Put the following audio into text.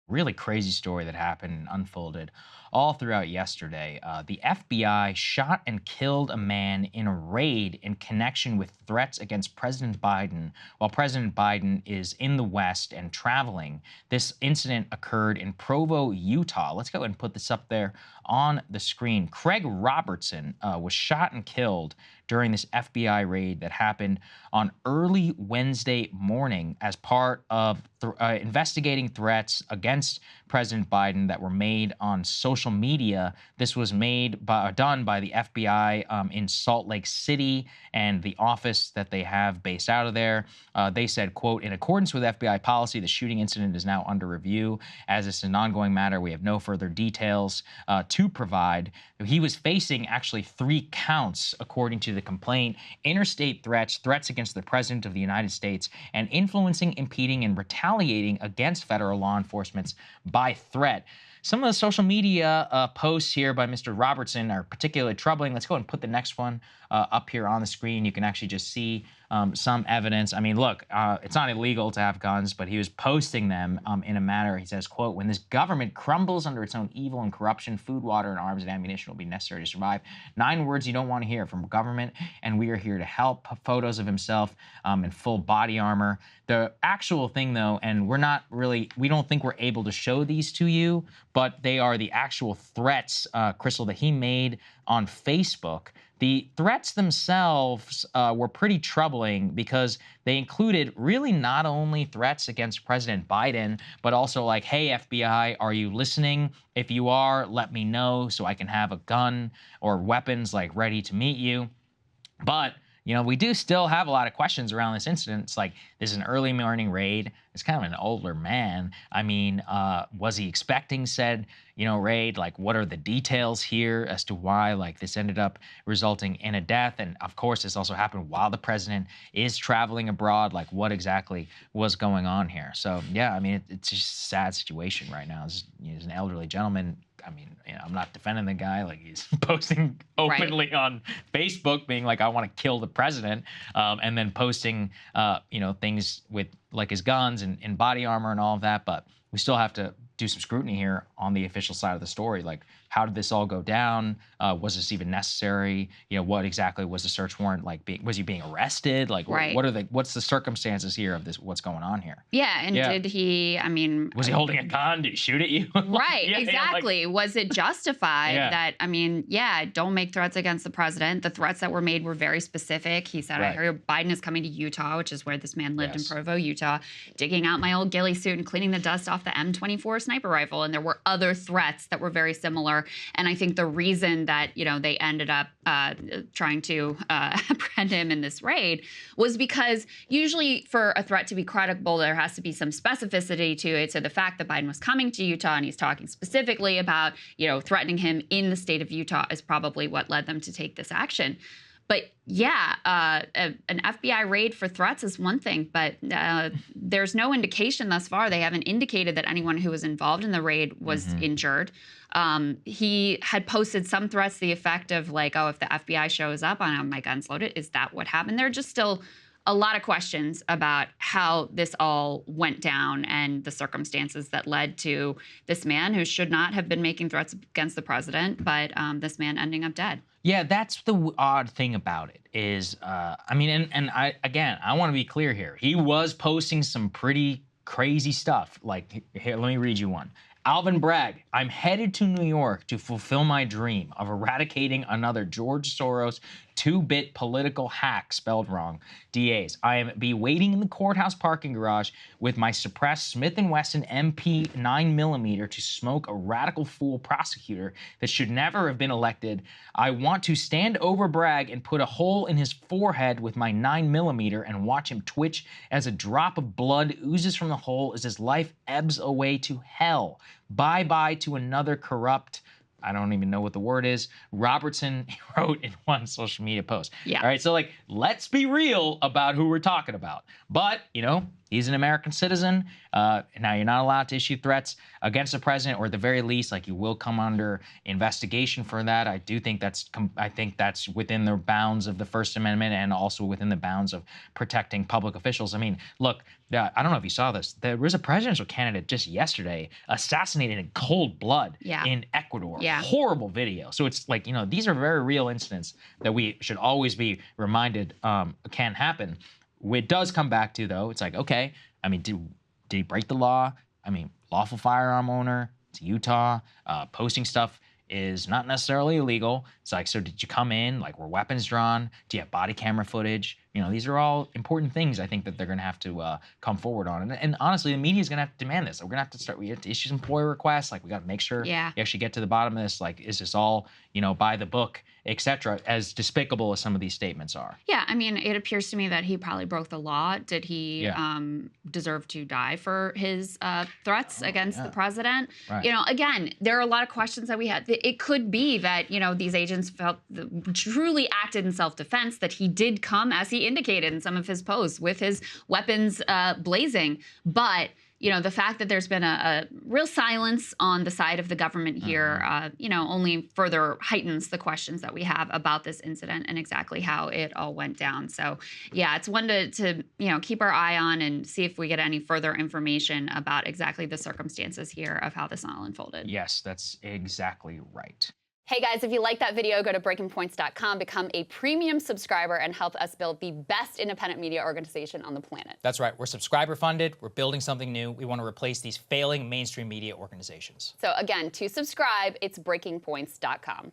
Really crazy story that happened and unfolded all throughout yesterday. The FBI shot and killed a man in a raid in connection with threats against President Biden while President Biden is in the West and traveling. This incident occurred in Provo, Utah. Let's go ahead and put this up there on the screen. Craig Robertson was shot and killed during this FBI raid that happened on early Wednesday morning as part of investigating threats against President Biden that were made on social media. This was done by the FBI in Salt Lake City and the office that they have based out of there. They said, quote, "In accordance with FBI policy, the shooting incident is now under review. As it's an ongoing matter, we have no further details to provide." He was facing actually 3 counts, according to the complaint: interstate threats, threats against the President of the United States, and influencing, impeding, and retaliating against federal law enforcement by threat. Some of the social media posts here by Mr. Robertson are particularly troubling. Let's go and put the next one up here on the screen. You can actually just see some evidence. I mean, look, it's not illegal to have guns, but he was posting them in a manner, he says, quote, "When this government crumbles under its own evil and corruption, food, water, and arms and ammunition will be necessary to survive. 9 words you don't want to hear from government, and we are here to help." Photos of himself in full body armor. The actual thing, though, and we don't think we're able to show these to you, but they are the actual threats, Krystal, that he made on Facebook. The threats themselves were pretty troubling because they included really not only threats against President Biden, but also like, "Hey, FBI, are you listening? If you are, let me know so I can have a gun or weapons like ready to meet you." But we do still have a lot of questions around this incident. It's like, this is an early morning raid. It's kind of an older man. I mean, was he expecting said, raid? Like, what are the details here as to why, like, this ended up resulting in a death? And of course, this also happened while the president is traveling abroad. Like, what exactly was going on here? So, yeah, I mean, it's just a sad situation right now. He's an elderly gentleman. I mean, I'm not defending the guy. Like, he's posting openly on Facebook being like, "I want to kill the president," and then posting, things with like his guns and body armor and all of that. But we still have to do some scrutiny here on the official side of the story. Like, how did this all go down? Was this even necessary? What exactly was the search warrant like? Was he being arrested? Like, Right. what's the circumstances here of this? What's going on here? Yeah, and Yeah. did he, I mean, Was he holding a gun? Did he shoot at you? right, Yeah, exactly. Was it justified Yeah. that, I mean, yeah, don't make threats against the president. The threats that were made were very specific. He said, "I Right. heard Biden is coming to Utah," which is where this man lived Yes. in Provo, Utah, "digging out my old ghillie suit and cleaning the dust off the M24 sniper rifle." And there were other threats that were very similar. And I think the reason that, they ended up trying to apprehend him in this raid was because usually for a threat to be credible, there has to be some specificity to it. So the fact that Biden was coming to Utah and he's talking specifically about, threatening him in the state of Utah is probably what led them to take this action. But yeah, an FBI raid for threats is one thing, but there's no indication thus far. They haven't indicated that anyone who was involved in the raid was injured. He had posted some threats to the effect of like, "Oh, if the FBI shows up, I know my gun's loaded." Is that what happened? There are just still a lot of questions about how this all went down and the circumstances that led to this man who should not have been making threats against the president, but this man ending up dead. Yeah, that's the odd thing about it is, I mean, and I want to be clear here. He was posting some pretty crazy stuff. Like, here, let me read you one. Alvin Bragg, "I'm headed to New York to fulfill my dream of eradicating another George Soros 2-bit political hack," spelled wrong, DAs. "I am be waiting in the courthouse parking garage with my suppressed Smith & Wesson MP 9mm to smoke a radical fool prosecutor that should never have been elected. I want to stand over Bragg and put a hole in his forehead with my 9mm and watch him twitch as a drop of blood oozes from the hole as his life ebbs away to hell. Bye-bye to another corrupt," I don't even know what the word is, Robertson wrote in one social media post. Yeah. All right, so like, let's be real about who we're talking about. But, He's an American citizen. Now you're not allowed to issue threats against the president, or at the very least, like, you will come under investigation for that. I do think that's within the bounds of the First Amendment and also within the bounds of protecting public officials. I mean, look, I don't know if you saw this. There was a presidential candidate just yesterday assassinated in cold blood in Ecuador. Yeah. Horrible video. So it's like, these are very real incidents that we should always be reminded can happen. It does come back to, though, it's like, okay, I mean, did he break the law? I mean, lawful firearm owner, it's Utah. Posting stuff is not necessarily illegal. It's like, so did you come in? Like, were weapons drawn? Do you have body camera footage? These are all important things I think that they're going to have to come forward on. And honestly, the media is going to have to demand this. We're going to have to we have to issue some FOIA requests. Like, we got to make sure we actually get to the bottom of this. Like, is this all, by the book, etc., as despicable as some of these statements are? Yeah, I mean, it appears to me that he probably broke the law. Did he deserve to die for his threats against the president? Right. Again, there are a lot of questions that we had. It could be that, these agents truly acted in self-defense, that he did come, as he indicated in some of his posts, with his weapons blazing. But the fact that there's been a real silence on the side of the government here, only further heightens the questions that we have about this incident and exactly how it all went down. So, yeah, it's one to keep our eye on and see if we get any further information about exactly the circumstances here of how this all unfolded. Yes, that's exactly right. Hey guys, if you like that video, go to breakingpoints.com, become a premium subscriber, and help us build the best independent media organization on the planet. That's right. We're subscriber funded. We're building something new. We want to replace these failing mainstream media organizations. So again, to subscribe, it's breakingpoints.com.